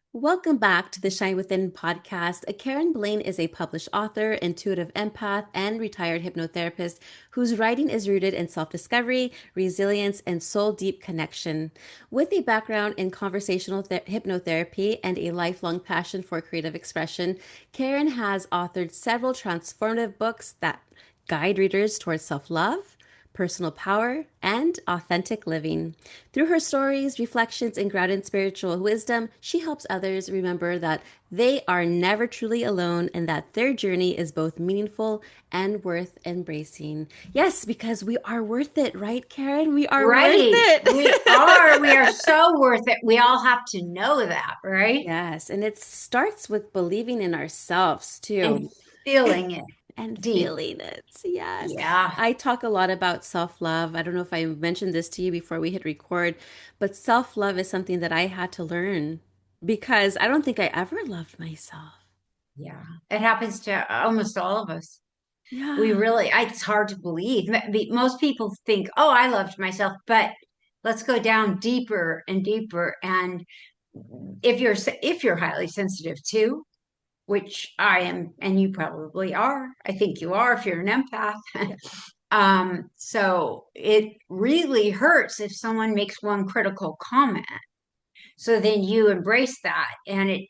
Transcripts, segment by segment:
Welcome back to the Shine Within podcast. Karen Blaine is a published author, intuitive empath, and retired hypnotherapist whose writing is rooted in self discovery, resilience, and soul deep connection. With a background in conversational hypnotherapy and a lifelong passion for creative expression, Karen has authored several transformative books that guide readers towards self love, personal power, and authentic living. Through her stories, reflections, and grounded spiritual wisdom, she helps others remember that they are never truly alone and that their journey is both meaningful and worth embracing. Yes, because we are worth it, right, Karen? We are worth Right. We it. are. We are so worth it. We all have to know that, right? Yes, and it starts with believing in ourselves And too. feeling it And deep. feeling it. Yes. Yeah. I talk a lot about self love. I don't know if I mentioned this to you before we hit record, but self love is something that I had to learn because I don't think I ever loved myself. Yeah. It happens to almost all of us. We Yeah. really, it's hard to believe. Most people think, oh, I loved myself, but let's go down deeper and deeper. And if you're highly sensitive too, which I am, and you probably are, I think you are if you're an empath. Yeah. So it really hurts if someone makes one critical comment. So then you embrace that, and it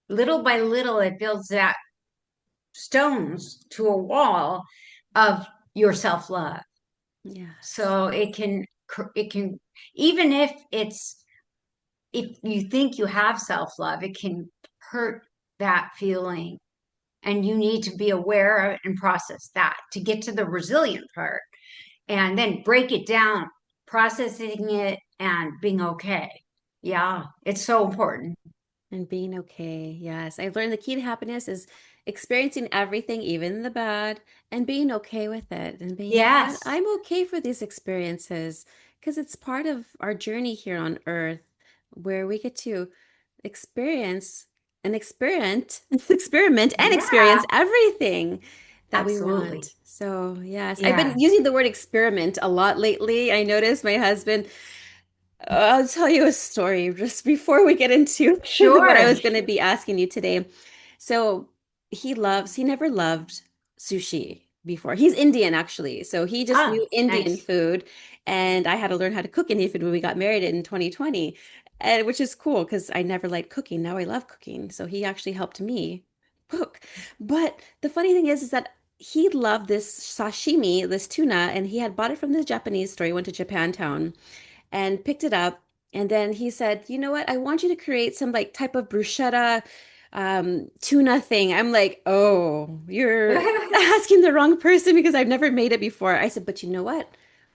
little by little it builds that stones to a wall of your self-love. Yes. So it can even if you think you have self-love, it can hurt that feeling. And you need to be aware of and process that to get to the resilient part and then break it down, processing it and being okay. Yeah, it's so important. And being okay. Yes. I've learned the key to happiness is experiencing everything, even the bad, and being okay with it. And being, you know what? Yes, I'm okay for these experiences because it's part of our journey here on earth where we get to experience and experiment and yeah, experience everything that we absolutely. want. So, yes, I've been Yes, using the word experiment a lot lately. I noticed my husband I'll tell you a story just before we get into what I sure. was going to be asking you today. So he never loved sushi before. He's Indian actually. So he just Ah, knew Indian nice. food. And I had to learn how to cook Indian food when we got married in 2020, and, which is cool because I never liked cooking. Now I love cooking. So he actually helped me cook. But the funny thing is that he loved this sashimi, this tuna, and he had bought it from the Japanese store. He went to Japantown and picked it up. And then he said, "You know what? I want you to create some like type of bruschetta tuna thing." I'm like, "Oh, you're asking the wrong person because I've never made it before." I said, "But you know what?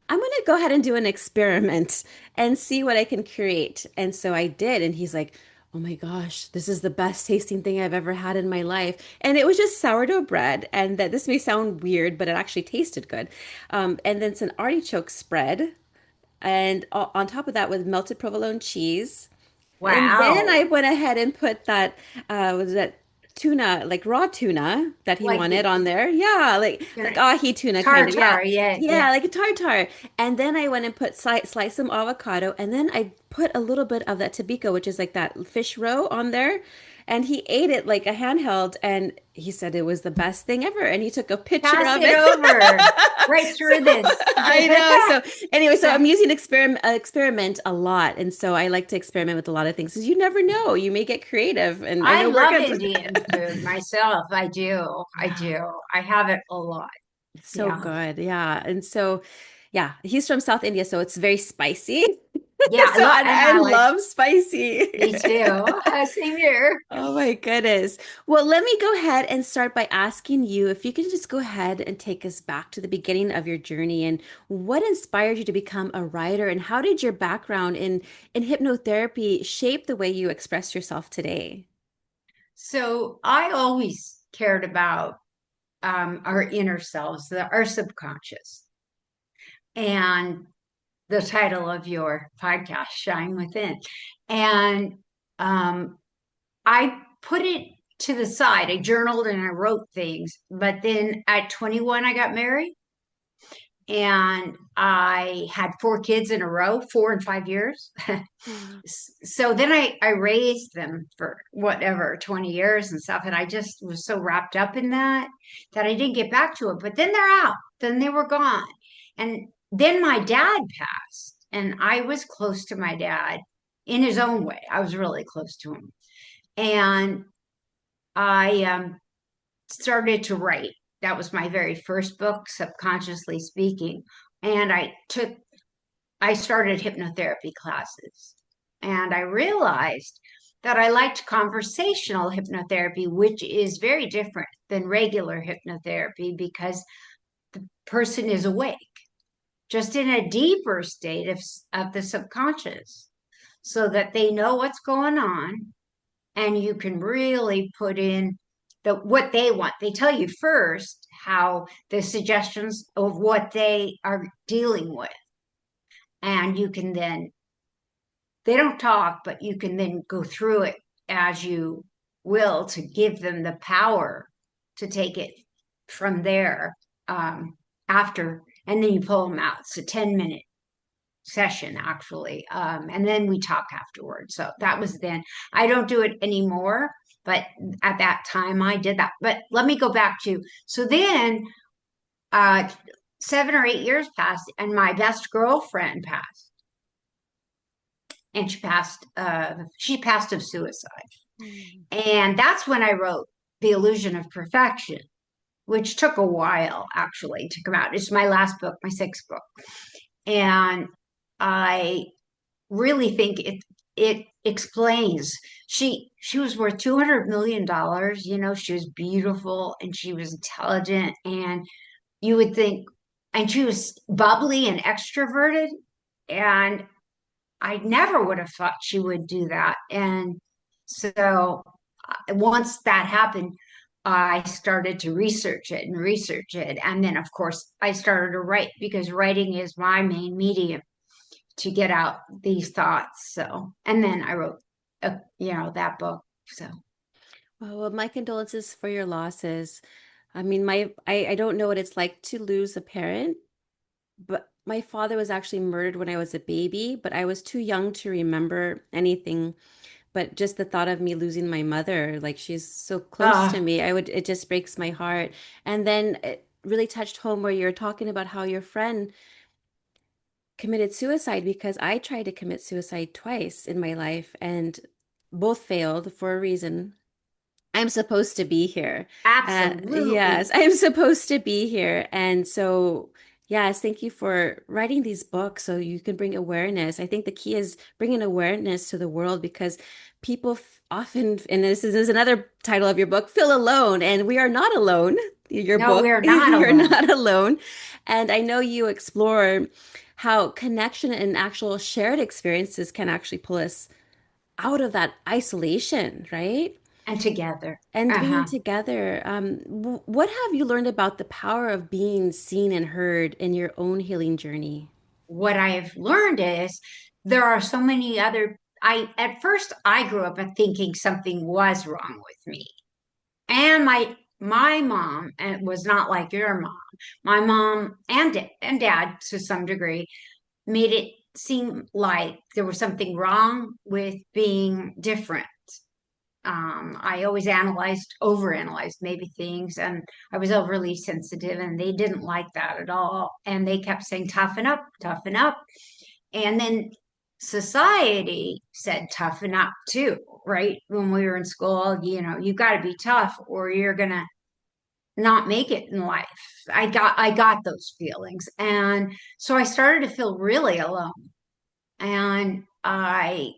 I'm going to go ahead and do an experiment and see what I can create." And so I did. And he's like, "Oh my gosh, this is the best tasting thing I've ever had in my life." And it was just sourdough bread. And that this may sound weird, but it actually tasted good. And then it's an artichoke spread and on top of that with melted provolone cheese. And then I Wow. went ahead and put that was that tuna, like raw tuna that he Like wanted the on there. Yeah, you like know, ahi tuna kind of. Yeah. tartar, yeah, yeah. Yeah, like a tartar. And then I went and put slice some avocado and then I put a little bit of that tobiko, which is like that fish roe on there. And he ate it like a handheld and he said it was the best thing ever. And he took a picture Pass of it it. over right So through this. I know. So anyway, so I'm using experiment a lot, and so I like to experiment with a lot of things because you never know. You may get creative, and I I know we're love going to. Indian food myself. I do. I Yeah, do. I have it a lot. so Yeah. good. Yeah, and so yeah, he's from South India, so it's very spicy. Yeah, So and and I I like love spicy. me too. Same here. Oh my goodness. Well, let me go ahead and start by asking you if you could just go ahead and take us back to the beginning of your journey and what inspired you to become a writer and how did your background in hypnotherapy shape the way you express yourself today? So I always cared about our inner selves, our subconscious. And the title of your podcast, Shine Within. And um, I put it to the side. I journaled and I wrote things. But then at 21, I got married. And I had 4 kids in a row, 4 and 5 years. Oh, So then I raised them for whatever 20 years and stuff, and I just was so wrapped up in that that I didn't get back to it. But then they're out, then they were gone. And then my dad passed, and I was close to my dad in his own way. I was really close to him. And I started to write. That was my very first book, Subconsciously Speaking. And I started hypnotherapy classes. And I realized that I liked conversational hypnotherapy, which is very different than regular hypnotherapy because the person is awake, just in a deeper state of the subconscious, so that they know what's going on and you can really put in what they want. They tell you first how the suggestions of what they are dealing with, and you can then they don't talk, but you can then go through it as you will to give them the power to take it from there after, and then you pull them out. It's a 10-minute session actually, and then we talk afterwards. So that was then. I don't do it anymore, but at that time I did that. But let me go back to so then. Uh, 7 or 8 years passed, and my best girlfriend passed, and she passed of suicide. mm. And that's when I wrote The Illusion of Perfection, which took a while actually to come out. It's my last book, my sixth book. And I really think it explains she was worth $200 million. She was beautiful and she was intelligent, and you would think, and she was bubbly and extroverted, and I never would have thought she would do that. And so once that happened, I started to research it and research it. And then, of course, I started to write because writing is my main medium to get out these thoughts. So, and then I wrote, that book. So, Well, my condolences for your losses. I mean, I don't know what it's like to lose a parent, but my father was actually murdered when I was a baby, but I was too young to remember anything. But just the thought of me losing my mother, like she's so close to uh, me, it just breaks my heart. And then it really touched home where you're talking about how your friend committed suicide because I tried to commit suicide twice in my life and both failed for a reason. I'm supposed to be here. Yes, absolutely. I'm supposed to be here. And so, yes, thank you for writing these books so you can bring awareness. I think the key is bringing awareness to the world because people often, and this is another title of your book, feel alone, and we are not alone. Your No, book, we're not you're alone. not alone. And I know you explore how connection and actual shared experiences can actually pull us out of that isolation, right? And together. And being Uh-huh. together. What have you learned about the power of being seen and heard in your own healing journey? What I've learned is there are so many other I at first I grew up thinking something was wrong with me. And my mom was not like your mom. My mom and dad to some degree made it seem like there was something wrong with being different. I always overanalyzed maybe things, and I was overly sensitive, and they didn't like that at all. And they kept saying, toughen up, toughen up. And then society said, toughen up too, right? When we were in school, you got to be tough or you're going to not make it in life. I got those feelings. And so I started to feel really alone. And I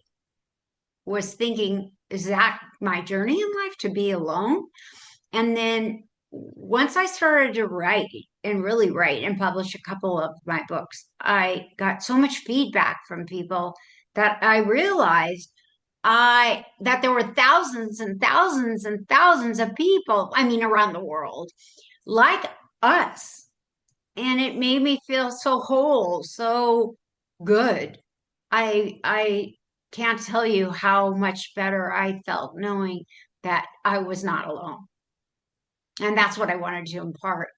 was thinking, is that my journey in life to be alone? And then once I started to write and really write and publish a couple of my books, I got so much feedback from people that I realized I that there were thousands and thousands and thousands of people, I mean, around the world, like us. And it made me feel so whole, so good. I can't tell you how much better I felt knowing that I was not alone. And that's what I wanted to impart.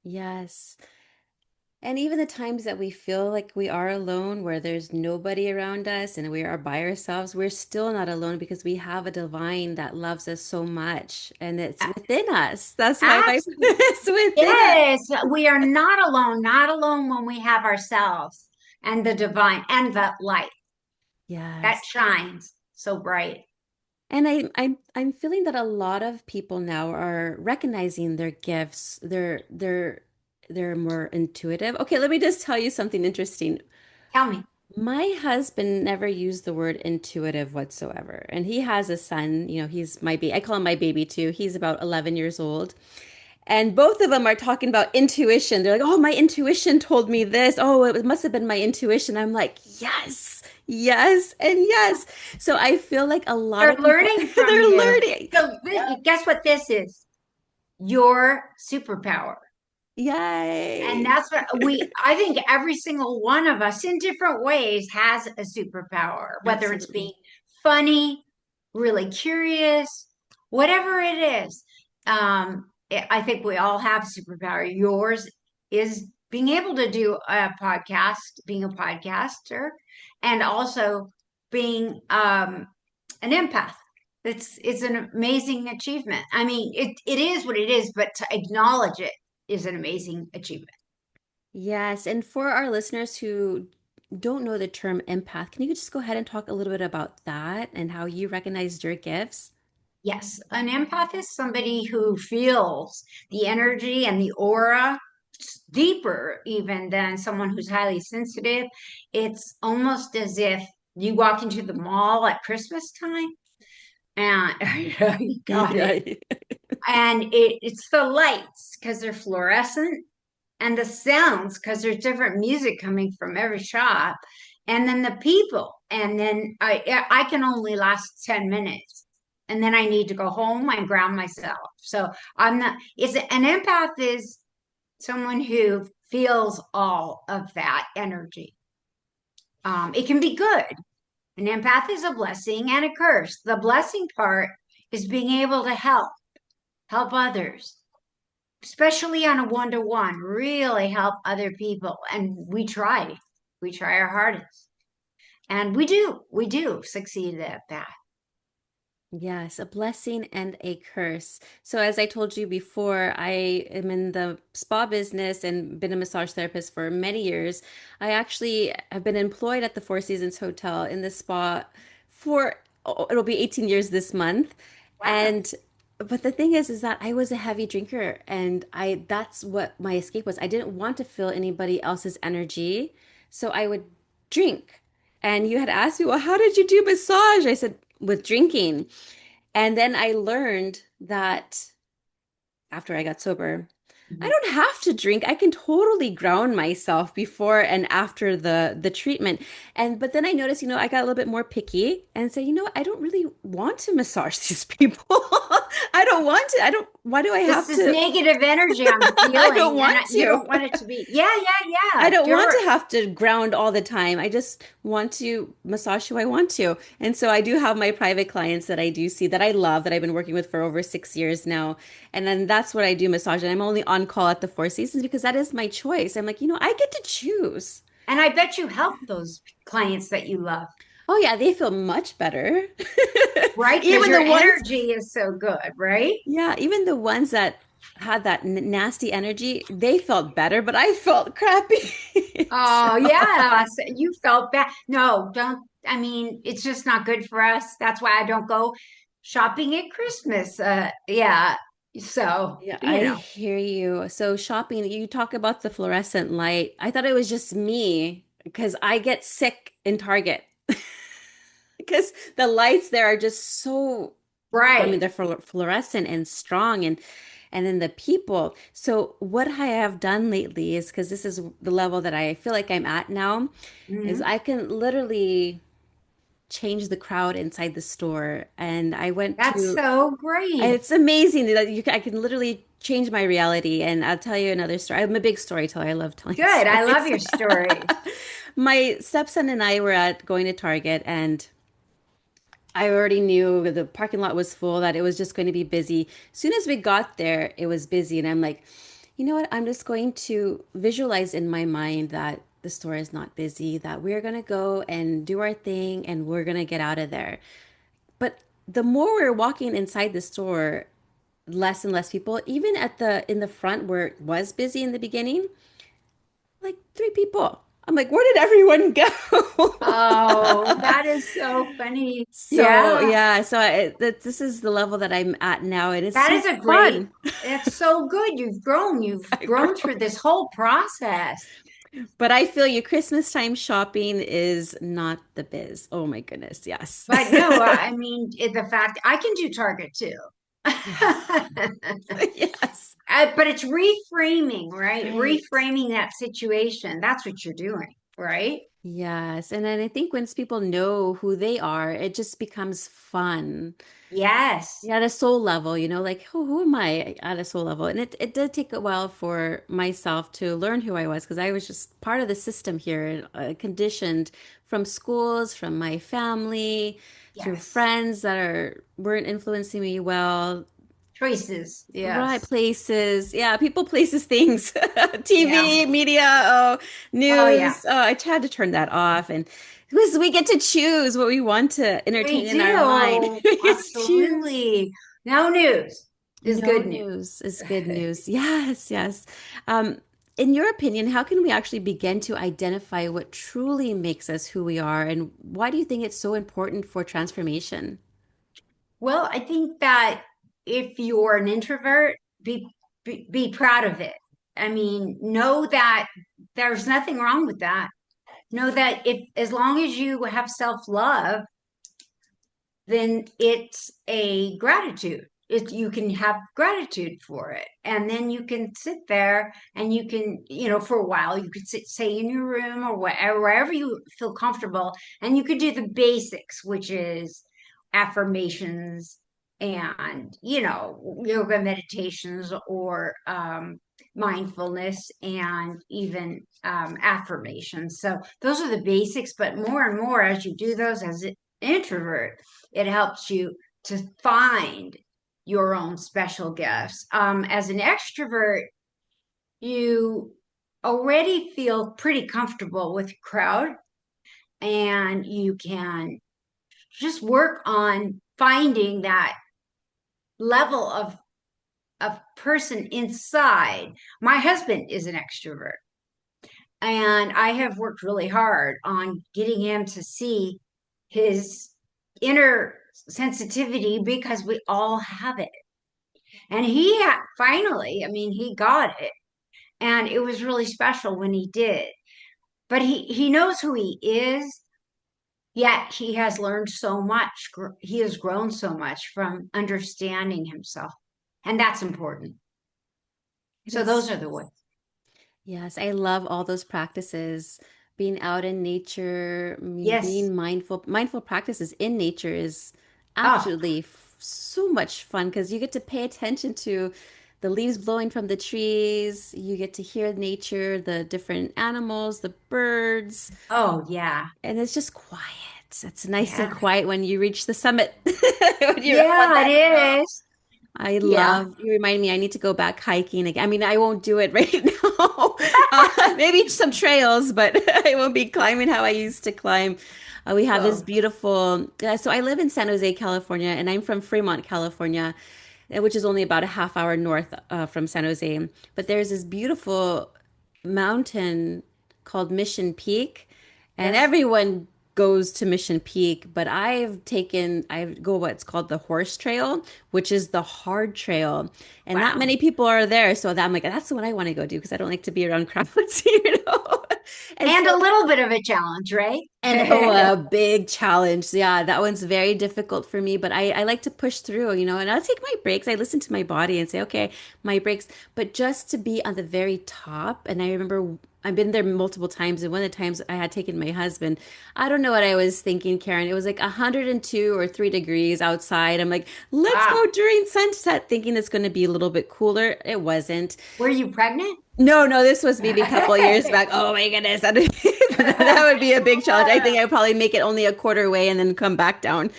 Yes. And even the times that we feel like we are alone, where there's nobody around us and we are by ourselves, we're still not alone because we have a divine that loves us so much and it's A- within us. That's why my Absolutely. it's within us. Yes, we are not alone when we have ourselves and the divine and the light that Yes. shines so bright. And I'm feeling that a lot of people now are recognizing their gifts. They're more intuitive. Okay, let me just tell you something interesting. Tell me. My husband never used the word intuitive whatsoever. And he has a son, he's my baby. I call him my baby too. He's about 11 years old. And both of them are talking about intuition. They're like, "Oh, my intuition told me this. Oh, it must have been my intuition." I'm like, "Yes, yes, and yes." So I feel like a lot They're of people learning from they're you. learning. So guess what this is? Your superpower. And Yay. that's what I think every single one of us in different ways has a superpower, whether it's being Absolutely. funny, really curious, whatever it is. I think we all have superpower. Yours is being able to do a podcast, being a podcaster, and also being an empath. It's an amazing achievement. I mean, it is what it is, but to acknowledge it is an amazing achievement. Yes, and for our listeners who don't know the term empath, can you just go ahead and talk a little bit about that and how you recognized your gifts? Yes, an empath is somebody who feels the energy and the aura deeper even than someone who's highly sensitive. It's almost as if you walk into the mall at Christmas time and you got it. Yeah. And it's the lights because they're fluorescent and the sounds because there's different music coming from every shop and then the people and then I can only last 10 minutes and then I need to go home and ground myself. So I'm not it's an empath is someone who feels all of that energy. It can be good. An empath is a blessing and a curse. The blessing part is being able to help others, especially on a one-to-one, really help other people. And we try our hardest. And we do succeed at that. Yes, a blessing and a curse. So, as I told you before, I am in the spa business and been a massage therapist for many years. I actually have been employed at the Four Seasons Hotel in the spa for, oh, it'll be 18 years this month. Wow. And, but the thing is that I was a heavy drinker and that's what my escape was. I didn't want to feel anybody else's energy. So I would drink. And you had asked me, well, how did you do massage? I said, with drinking. And then I learned that after I got sober, I Mhm. don't have to drink. I can totally ground myself before and after the treatment. And but then I noticed, I got a little bit more picky and said, I don't really want to massage these people. I don't want to. I don't, why do I This have is to? negative energy I'm I don't feeling, and want you to. don't want it to be. Yeah, yeah, I yeah. don't want You're to have to ground all the time. I just want to massage who I want to. And so I do have my private clients that I do see that I love that I've been working with for over 6 years now. And then that's what I do massage. And I'm only on call at the Four Seasons because that is my choice. I'm like, I get to choose. and I bet you help those clients that you love, Oh yeah, they feel much better. right? Because Even your the ones, energy is so good, right? yeah, even the ones that had that nasty energy, they felt better, but I felt crappy. So, Oh, yeah. So you felt bad. No, don't. I mean, it's just not good for us. That's why I don't go shopping at Christmas. Yeah. So, yeah, I hear you. So shopping, you talk about the fluorescent light. I thought it was just me because I get sick in Target because the lights there are just so, I mean, right. they're fluorescent and strong and then the people. So what I have done lately is because this is the level that I feel like I'm at now, is Mhm. I can literally change the crowd inside the store. And I went That's to so great. it's amazing that I can literally change my reality. And I'll tell you another story. I'm a big storyteller. I love telling Good. I love stories. your stories. My stepson and I were at going to Target, and I already knew the parking lot was full, that it was just going to be busy. As soon as we got there, it was busy, and I'm like, you know what? I'm just going to visualize in my mind that the store is not busy, that we're going to go and do our thing and we're going to get out of there. But the more we're walking inside the store, less and less people, even at the in the front where it was busy in the beginning, like three people. I'm like, where did everyone go? Oh, that is so funny. So Yeah, yeah, this is the level that I'm at now, and it's that so is a great, fun. it's so good. You've I've grown grown. through this whole process. But I feel you, Christmas time shopping is not the biz. Oh my goodness, yes. But no, I mean, the fact I can do Target too. Yeah. Yes. But it's reframing, right? Right. Reframing that situation. That's what you're doing, right? Yes. And then I think once people know who they are, it just becomes fun. Yes. Yeah, at a soul level, like who am I at a soul level? And it did take a while for myself to learn who I was because I was just part of the system here, conditioned from schools, from my family, through Yes. friends that weren't influencing me well. Choices. Right, Yes. places. Yeah, people, places, things. Yeah. TV, media, oh, Oh, yeah. news. Oh, I had to turn that off. And because we get to choose what we want to We entertain in our mind. do. We get to choose. Absolutely. No news is No good news. news is good news. Yes, yes. Um, in your opinion, how can we actually begin to identify what truly makes us who we are? And why do you think it's so important for transformation? Well, I think that if you're an introvert, be proud of it. I mean, know that there's nothing wrong with that. Know that if as long as you have self-love, then it's a gratitude. You can have gratitude for it. And then you can sit there and you can, for a while, you could sit, say in your room or wherever you feel comfortable. And you could do the basics, which is affirmations and, yoga meditations or mindfulness and even affirmations. So those are the basics. But more and more as you do those as an introvert, it helps you to find your own special gifts. As an extrovert, you already feel pretty comfortable with the crowd and you can just work on finding that level of person inside. My husband is an extrovert and I have worked really hard on getting him to see his inner sensitivity because we all have it. And finally, I mean, he got it. And it was really special when he did. But he knows who he is, yet he has learned so much. He has grown so much from understanding himself. And that's important. It So is. those are the ways. Yes, I love all those practices. Being out in nature, Yes. being mindful. Mindful practices in nature is Oh, absolutely so much fun because you get to pay attention to the leaves blowing from the trees. You get to hear nature, the different animals, the birds, oh, yeah. and it's just quiet. It's nice and Yeah. quiet when you reach the summit, when you're up on Yeah, that hill. it is. I Yeah. love, you remind me, I need to go back hiking again. I mean, I won't do it right now. Maybe some trails, but I won't be climbing how I used to climb. We have this Well, beautiful, so I live in San Jose, California, and I'm from Fremont, California, which is only about a half hour north from San Jose. But there's this beautiful mountain called Mission Peak, and yes. everyone goes to Mission Peak, but I go what's called the horse trail, which is the hard trail, and not Wow. many people are there. So that I'm like, that's the one I want to go do because I don't like to be around crowds, And And so a little bit of a challenge, right? and oh, a big challenge. Yeah, that one's very difficult for me, but I like to push through, and I'll take my breaks. I listen to my body and say, okay, my breaks, but just to be on the very top. And I remember I've been there multiple times, and one of the times I had taken my husband, I don't know what I was thinking, Karen. It was like 102 or 3 degrees outside. I'm like, let's Wow. go during sunset, thinking it's going to be a little bit cooler. It wasn't. Were you pregnant? No, no, this was maybe a couple years back. Oh my goodness, that would be a big challenge. I think I would probably make it only a quarter way and then come back down.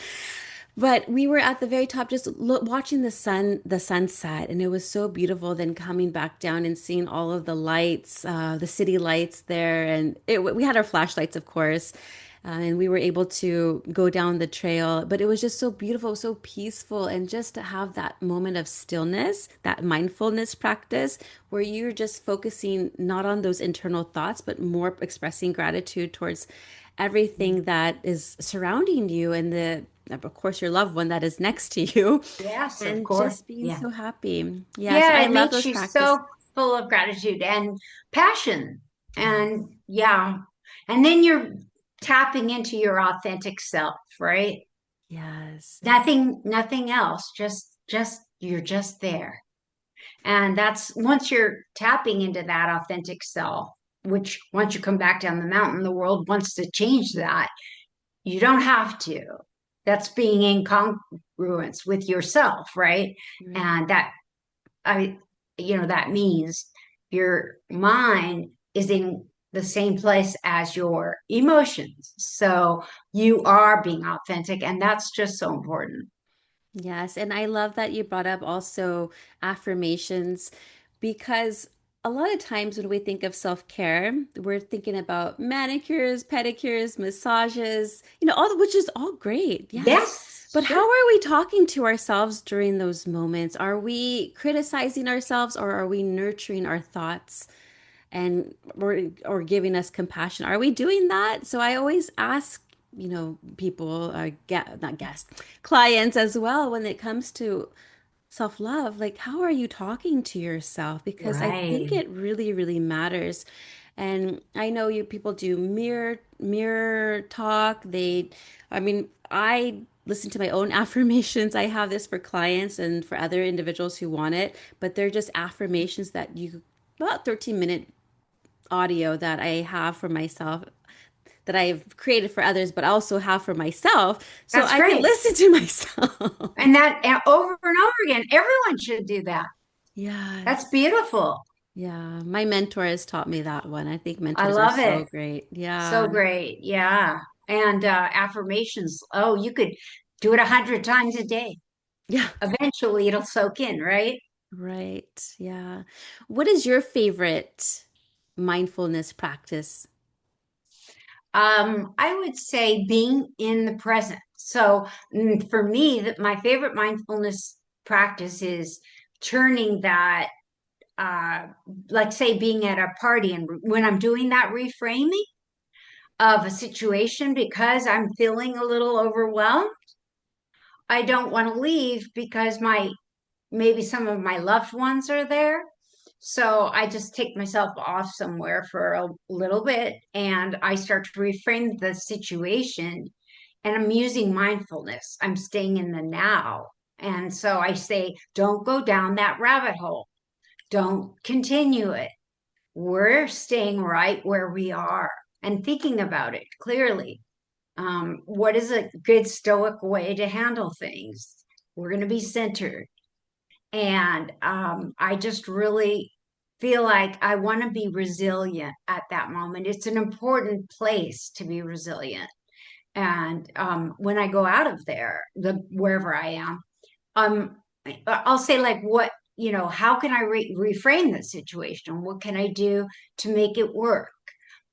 But we were at the very top, just watching the sunset, and it was so beautiful. Then coming back down and seeing all of the lights, the city lights there, and we had our flashlights, of course, and we were able to go down the trail. But it was just so beautiful, so peaceful, and just to have that moment of stillness, that mindfulness practice, where you're just focusing not on those internal thoughts, but more expressing gratitude towards everything that is surrounding you and the of course your loved one that is next to you Yes, of and course. just being Yeah. so happy. Yeah, so Yeah, I it love makes those you practices. so full of gratitude and passion. Yes. And yeah. And then you're tapping into your authentic self, right? Yes. Nothing else. Just you're just there. And that's once you're tapping into that authentic self, which once you come back down the mountain, the world wants to change that. You don't have to. That's being in congruence with yourself, right? Right. And I, that means your mind is in the same place as your emotions. So you are being authentic, and that's just so important. Yes, and I love that you brought up also affirmations because a lot of times when we think of self-care, we're thinking about manicures, pedicures, massages, all which is all great. Yes. Yes, But how sure. are we talking to ourselves during those moments? Are we criticizing ourselves or are we nurturing our thoughts and or giving us compassion? Are we doing that? So I always ask, people, get not guests, clients as well, when it comes to self-love, like how are you talking to yourself? Because I think Right. it really, really matters. And I know you people do mirror talk. I mean, I listen to my own affirmations. I have this for clients and for other individuals who want it, but they're just affirmations that you about 13-minute audio that I have for myself that I've created for others, but also have for myself so That's I can great. listen to myself. And that over and over again, everyone should do that. That's Yes. beautiful. Yeah. My mentor has taught me that one. I think I mentors are love so it. great. So Yeah. great. Yeah. And affirmations. Oh, you could do it 100 times a day. Yeah. Eventually it'll soak in, right? Right. Yeah. What is your favorite mindfulness practice? I would say being in the present. So for me, that my favorite mindfulness practice is turning that, uh, like say being at a party and when I'm doing that reframing of a situation because I'm feeling a little overwhelmed, I don't want to leave because maybe some of my loved ones are there. So I just take myself off somewhere for a little bit and I start to reframe the situation. And I'm using mindfulness. I'm staying in the now. And so I say, don't go down that rabbit hole. Don't continue it. We're staying right where we are and thinking about it clearly. What is a good stoic way to handle things? We're going to be centered. And I just really feel like I want to be resilient at that moment. It's an important place to be resilient. And when I go out of there, wherever I am, um, I'll say like, how can I reframe the situation? What can I do to make it work?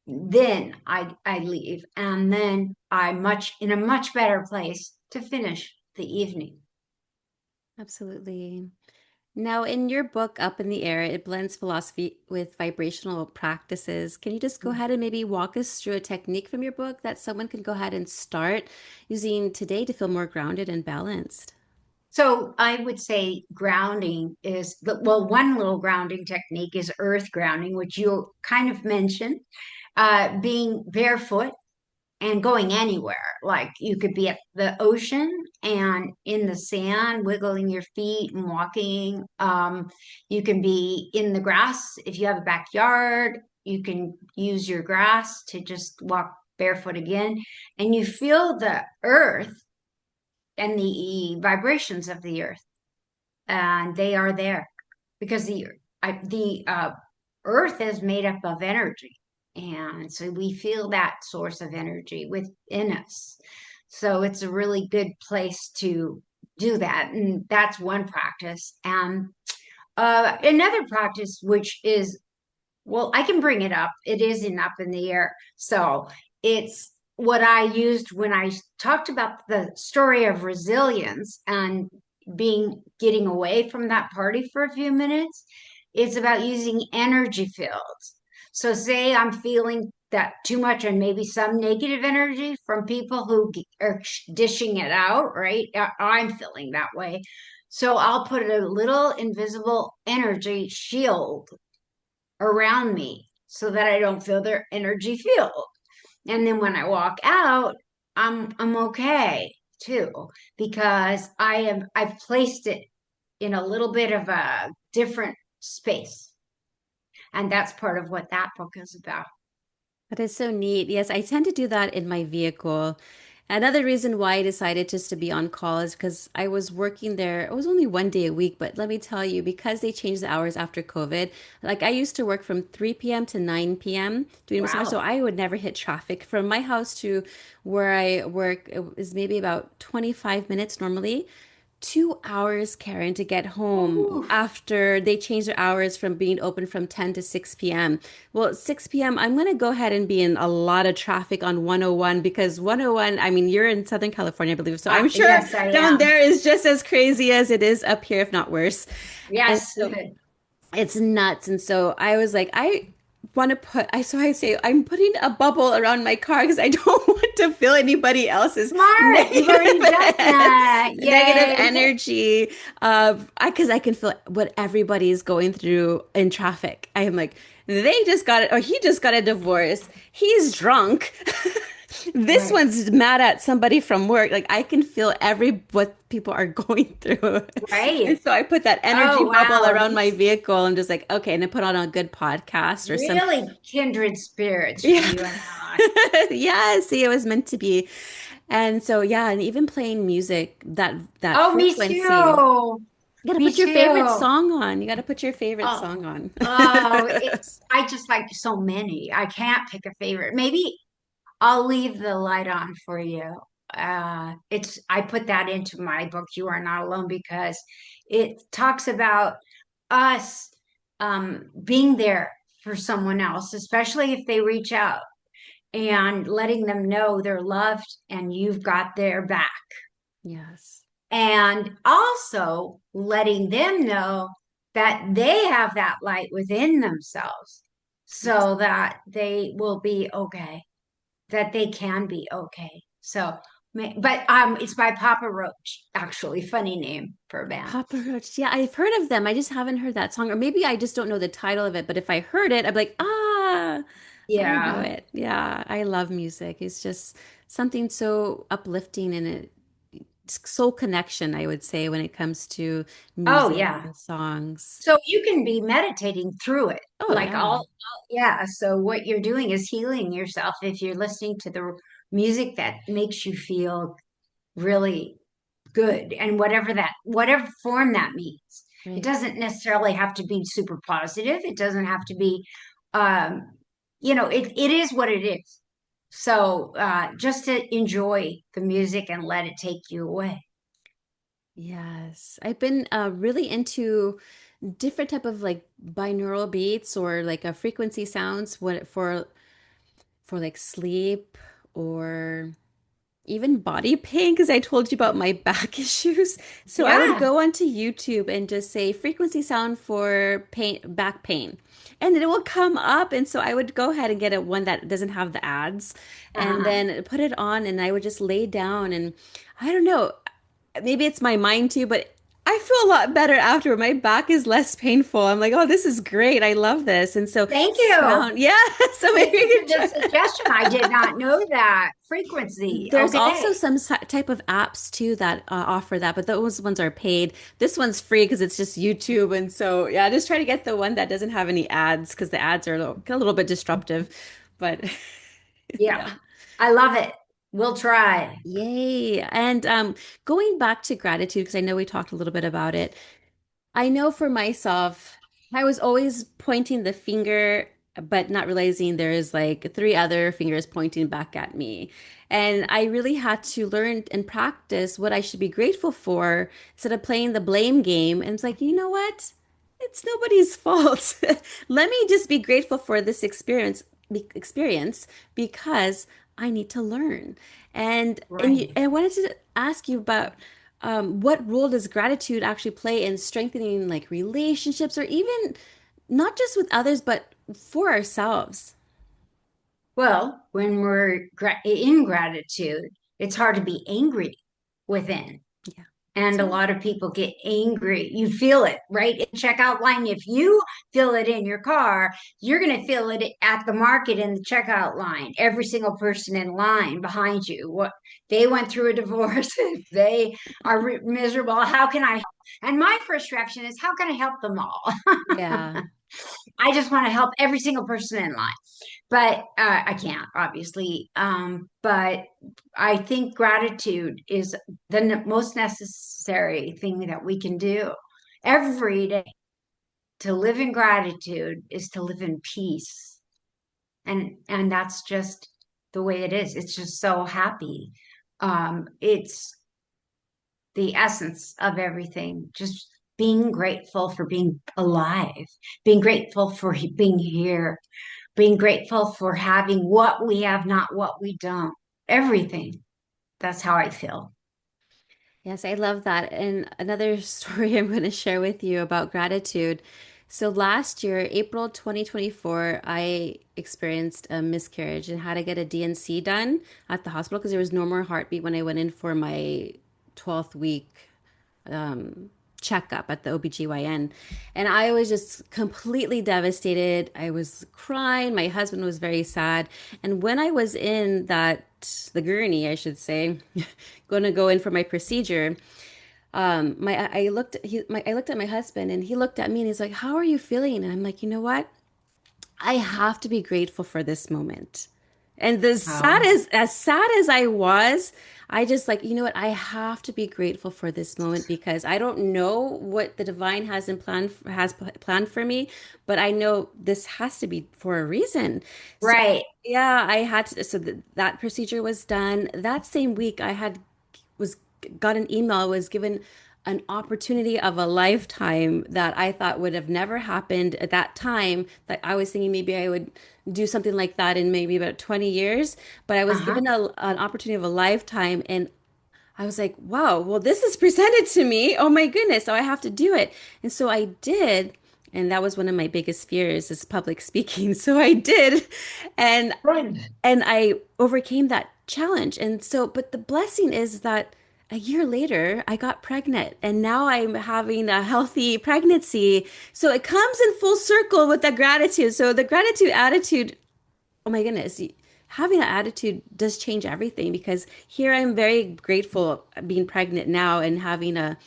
Then I leave, and then I'm much in a much better place to finish the evening. Absolutely. Now, in your book, Up in the Air, it blends philosophy with vibrational practices. Can you just go ahead and maybe walk us through a technique from your book that someone can go ahead and start using today to feel more grounded and balanced? So I would say grounding is one little grounding technique is earth grounding, which you kind of mentioned, being barefoot and going anywhere. Like you could be at the ocean and in the sand, wiggling your feet and walking. You can be in the grass if you have a backyard. You can use your grass to just walk barefoot again, and you feel the earth and the vibrations of the earth, and they are there because the earth is made up of energy, and so we feel that source of energy within us. So it's a really good place to do that. And that's one practice. And another practice, which is, well, I can bring it up. It isn't up in the air. So it's what I used when I talked about the story of resilience and getting away from that party for a few minutes. It's about using energy fields. So say I'm feeling that too much and maybe some negative energy from people who are dishing it out, right? I'm feeling that way. So I'll put a little invisible energy shield around me so that I don't feel their energy field. And then when I walk out, I'm okay too because I've placed it in a little bit of a different space. And that's part of what that book is about. That is so neat. Yes, I tend to do that in my vehicle. Another reason why I decided just to be on call is because I was working there. It was only 1 day a week, but let me tell you, because they changed the hours after COVID, like I used to work from 3 p.m. to 9 p.m. doing massage, so Wow. I would never hit traffic. From my house to where I work, it is maybe about 25 minutes normally. 2 hours, Karen, to get home Ooh, after they changed their hours from being open from 10 to 6 p.m. Well, 6 p.m., I'm going to go ahead and be in a lot of traffic on 101 because 101, I mean, you're in Southern California, I believe. So I'm sure yes, I down am. there is just as crazy as it is up here, if not worse. And Yes. so it's nuts. And so I was like, I want to so I say, I'm putting a bubble around my car because I don't want to feel anybody else's Smart. You've already done that. negative Yay. energy because I can feel what everybody is going through in traffic. I am like, they just got it, or he just got a divorce. He's drunk. This Right. one's mad at somebody from work. Like I can feel every what people are going through. And Right. so I put that energy Oh, bubble wow. around my These vehicle. I'm just like, okay, and I put on a good podcast or some. really kindred spirits, Yeah. you and I. Yeah, see, it was meant to be. And so yeah, and even playing music, that Oh, me frequency. too. You gotta Me put your favorite too. song on. You gotta put your favorite Oh, song on. I just like so many. I can't pick a favorite. Maybe I'll leave the light on for you. I put that into my book, You Are Not Alone, because it talks about us being there for someone else, especially if they reach out and letting them know they're loved and you've got their back. Yes. And also letting them know that they have that light within themselves Yes. so that they will be okay, that they can be okay. So, but it's by Papa Roach, actually, funny name for a band. Papa Roach. Yeah, I've heard of them. I just haven't heard that song. Or maybe I just don't know the title of it. But if I heard it, I'd be like, ah, I know Yeah. it. Yeah, I love music. It's just something so uplifting and soul connection, I would say, when it comes to Oh, music yeah. and songs. So you can be meditating through it. Oh, Like yeah. yeah. So what you're doing is healing yourself if you're listening to the music that makes you feel really good and whatever form that means. It Right. doesn't necessarily have to be super positive. It doesn't have to be, um, it is what it is. So just to enjoy the music and let it take you away. Yes. I've been really into different type of like binaural beats or like a frequency sounds for like sleep or even body pain because I told you about my back issues. So I would Yeah. go onto YouTube and just say frequency sound for pain, back pain. And then it will come up. And so I would go ahead and get a one that doesn't have the ads and Uh-huh. then put it on and I would just lay down and I don't know, maybe it's my mind too, but I feel a lot better after. My back is less painful. I'm like, oh, this is great. I love this. And so Thank you. sound, yeah. So Thank maybe you you for can the try. suggestion. I did not know that. Frequency. There's also Okay. some type of apps too that offer that, but those ones are paid. This one's free because it's just YouTube. And so, yeah, just try to get the one that doesn't have any ads because the ads are a little bit disruptive. But Yeah. yeah. I love it. We'll try. Yay. And going back to gratitude, because I know we talked a little bit about it. I know for myself, I was always pointing the finger, but not realizing there's like three other fingers pointing back at me. And I really had to learn and practice what I should be grateful for instead of playing the blame game. And it's like, you know what? It's nobody's fault. Let me just be grateful for this experience because I need to learn. And Right. I wanted to ask you about what role does gratitude actually play in strengthening like relationships or even not just with others, but for ourselves? Well, when we're in gratitude, it's hard to be angry within. Yeah, that's And a right. lot of people get angry. You feel it, right? In checkout line. If you feel it in your car, you're going to feel it at the market in the checkout line. Every single person in line behind you. What they went through a divorce, they are miserable. How can I? And my first reaction is, how can I help them all? Yeah. I just want to help every single person in line, but I can't, obviously. But I think gratitude is the most necessary thing that we can do every day. To live in gratitude is to live in peace, and that's just the way it is. It's just so happy. It's the essence of everything. Just being grateful for being alive, being grateful for being here, being grateful for having what we have, not what we don't. Everything. That's how I feel. Yes, I love that. And another story I'm going to share with you about gratitude. So last year, April 2024, I experienced a miscarriage and had to get a DNC done at the hospital because there was no more heartbeat when I went in for my 12th week um, checkup at the OBGYN. And I was just completely devastated. I was crying. My husband was very sad. And when I was in the gurney, I should say, going to go in for my procedure, I looked at my husband and he looked at me and he's like, "How are you feeling?" And I'm like, "You know what? I have to be grateful for this moment." And Oh, as sad as I was, I just like, you know what? I have to be grateful for this moment because I don't know what the divine has planned for me, but I know this has to be for a reason. So right. yeah, I had to, so that procedure was done. That same week I had was got an email, was given an opportunity of a lifetime that I thought would have never happened at that time. That I was thinking maybe I would do something like that in maybe about 20 years, but I was Uh-huh. given an opportunity of a lifetime and I was like, wow, well, this is presented to me. Oh my goodness. So I have to do it. And so I did. And that was one of my biggest fears is public speaking. So I did. And Good. and I overcame that challenge. And so, but the blessing is that a year later, I got pregnant and now I'm having a healthy pregnancy. So it comes in full circle with the gratitude. So the gratitude attitude, oh my goodness, having that attitude does change everything because here I'm very grateful being pregnant now and having a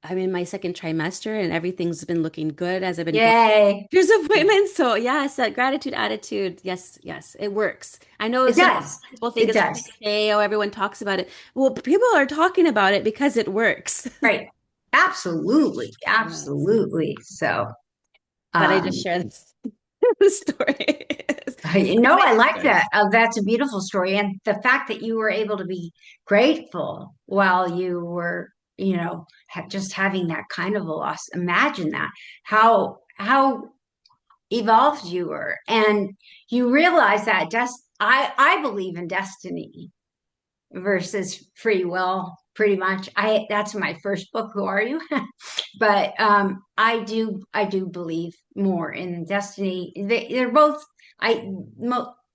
I'm in my second trimester and everything's been looking good as I've been going Yay. to doctor's appointments. So yes, that gratitude attitude, yes, yes, it works. I know It sometimes does. people think It it's does. cliche, oh, everyone talks about it. Well, people are talking about it because it works. Right. Absolutely. Yes. Absolutely. So, But I just um, share this, the story. It's no, one of my I good like that. stories. That's a beautiful story. And the fact that you were able to be grateful while you were, just having that kind of a loss. Imagine that. How evolved you were. And you realize that I believe in destiny versus free will, pretty much. That's my first book, Who Are You? But I do believe more in destiny. They're both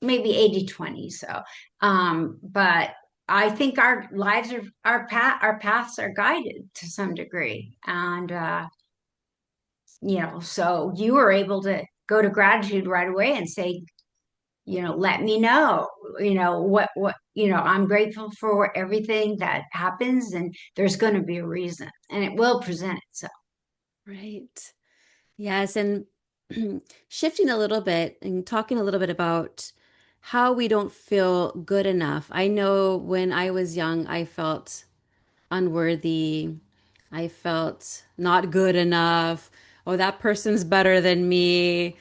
maybe 80-20. So but I think our lives are our paths are guided to some degree. And so you were able to go to gratitude right away and say, let me know, I'm grateful for everything that happens, and there's going to be a reason, and it will present itself. Right. Yes, and shifting a little bit and talking a little bit about how we don't feel good enough. I know when I was young, I felt unworthy. I felt not good enough. Oh, that person's better than me.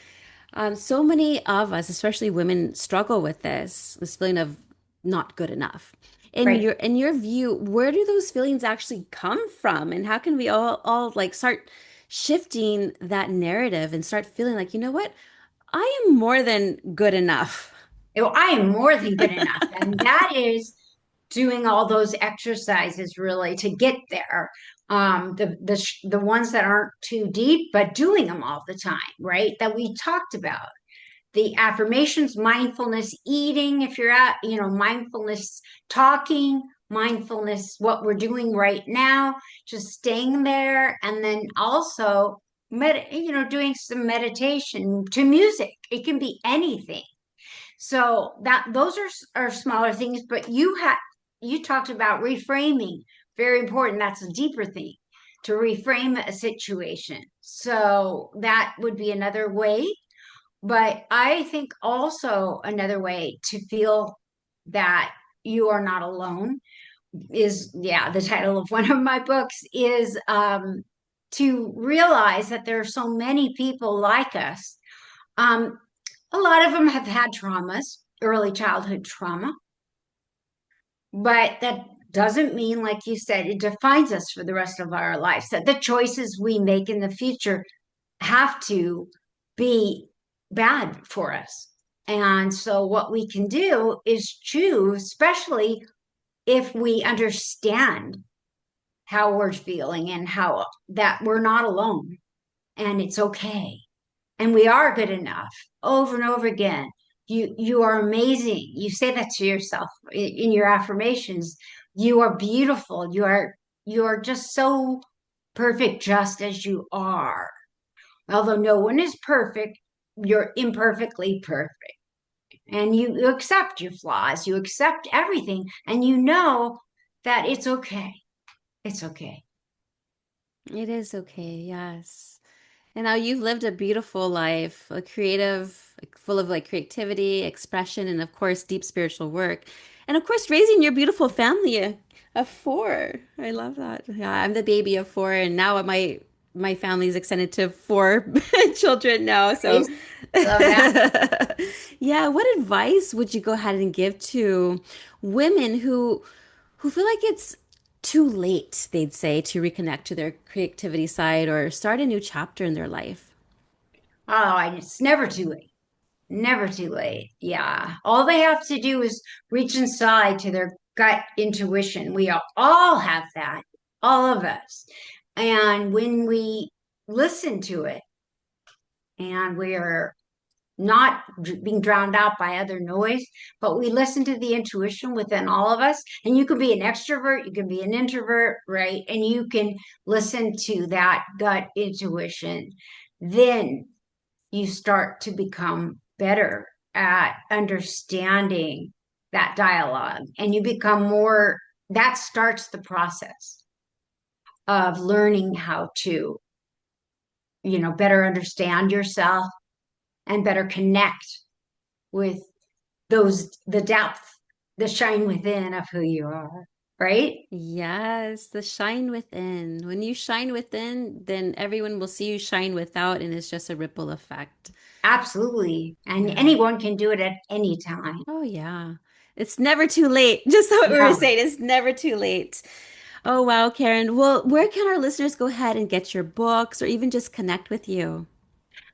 So many of us, especially women, struggle with this feeling of not good enough. Right. In your view, where do those feelings actually come from? And how can we all like start shifting that narrative and start feeling like, you know what? I am more than good enough. I am more than good enough. And that is doing all those exercises really to get there. The ones that aren't too deep, but doing them all the time, right? That we talked about. The affirmations, mindfulness eating, if you're at, mindfulness talking, mindfulness, what we're doing right now, just staying there. And then also, doing some meditation to music. It can be anything. So that those are smaller things, but you talked about reframing, very important. That's a deeper thing to reframe a situation. So that would be another way. But I think also another way to feel that you are not alone is, yeah, the title of one of my books is to realize that there are so many people like us. Um, a lot of them have had traumas, early childhood trauma, but that doesn't mean, like you said, it defines us for the rest of our lives, that the choices we make in the future have to be bad for us. And so, what we can do is choose, especially if we understand how we're feeling and how that we're not alone and it's okay and we are good enough over and over again. You are amazing. You say that to yourself in your affirmations. You are beautiful. You are just so perfect just as you are. Although no one is perfect, you're imperfectly perfect. And you accept your flaws, you accept everything, and you know that it's okay. It's okay. It is okay, yes. And now you've lived a beautiful life, a creative, like, full of like creativity, expression, and of course, deep spiritual work. And of course, raising your beautiful family of four. I love that. Yeah, I'm the baby of four, and now my family's extended to four children now. So, Nice. Love that. yeah, what advice would you go ahead and give to women who feel like it's too late, they'd say, to reconnect to their creativity side or start a new chapter in their life? Oh, and it's never too late. Never too late. Yeah. All they have to do is reach inside to their gut intuition. We all have that, all of us. And when we listen to it and we're not being drowned out by other noise, but we listen to the intuition within all of us. And you can be an extrovert, you can be an introvert, right? And you can listen to that gut intuition. Then you start to become better at understanding that dialogue and you become more, that starts the process of learning how to, better understand yourself and better connect with the depth, the shine within of who you are, right? Yes, the shine within. When you shine within, then everyone will see you shine without, and it's just a ripple effect. Absolutely. And Yeah. anyone can do it at any time. Oh, yeah. It's never too late. Just what we were No. saying, it's never too late. Oh, wow, Karen. Well, where can our listeners go ahead and get your books or even just connect with you?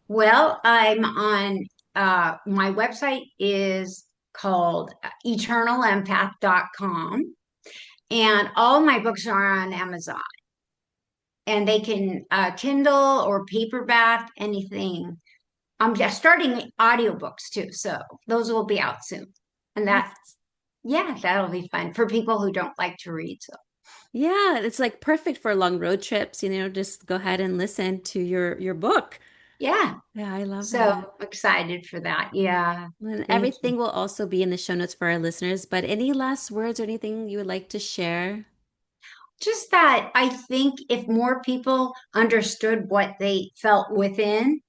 Well, I'm on my website is called eternalempath.com, and all my books are on Amazon, and they can Kindle or paperback, anything. I'm just starting audiobooks too, so those will be out soon. And Oh, that, yeah, that'll be fun for people who don't like to read. So, yeah, it's like perfect for long road trips, just go ahead and listen to your book. yeah, Yeah, I love so that. excited for that. Yeah, And thank you. everything will also be in the show notes for our listeners, but any last words or anything you would like to share? Just that I think if more people understood what they felt within,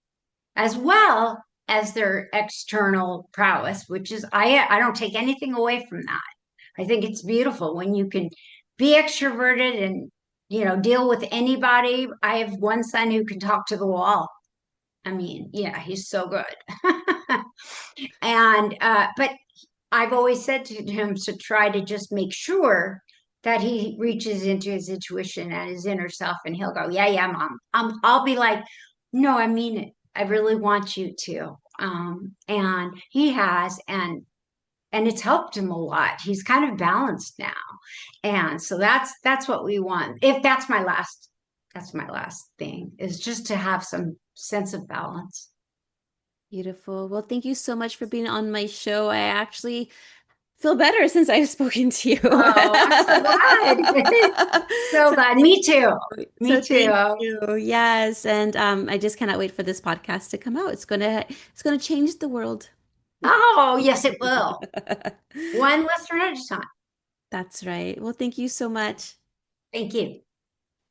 as well as their external prowess, which is I don't take anything away from that. I think it's beautiful when you can be extroverted and deal with anybody. I have one son who can talk to the wall. I mean, yeah, he's so good. And but I've always said to him to try to just make sure that he reaches into his intuition and his inner self, and he'll go, "Yeah, yeah, mom." I'll be like, "No, I mean it. I really want you to." And he has, and it's helped him a lot. He's kind of balanced now, and so that's what we want. If that's my last thing is just to have some sense of balance. Beautiful. Well, thank you so much for being on my show. I actually feel better since I've spoken to you. Oh, I'm so glad. So So glad. thank Me too. you. Me So thank too. you. Yes, and I just cannot wait for this podcast to come out. It's gonna change the world. Oh, yes, it will. One listener at a time. That's right. Well, thank you so much. Thank you.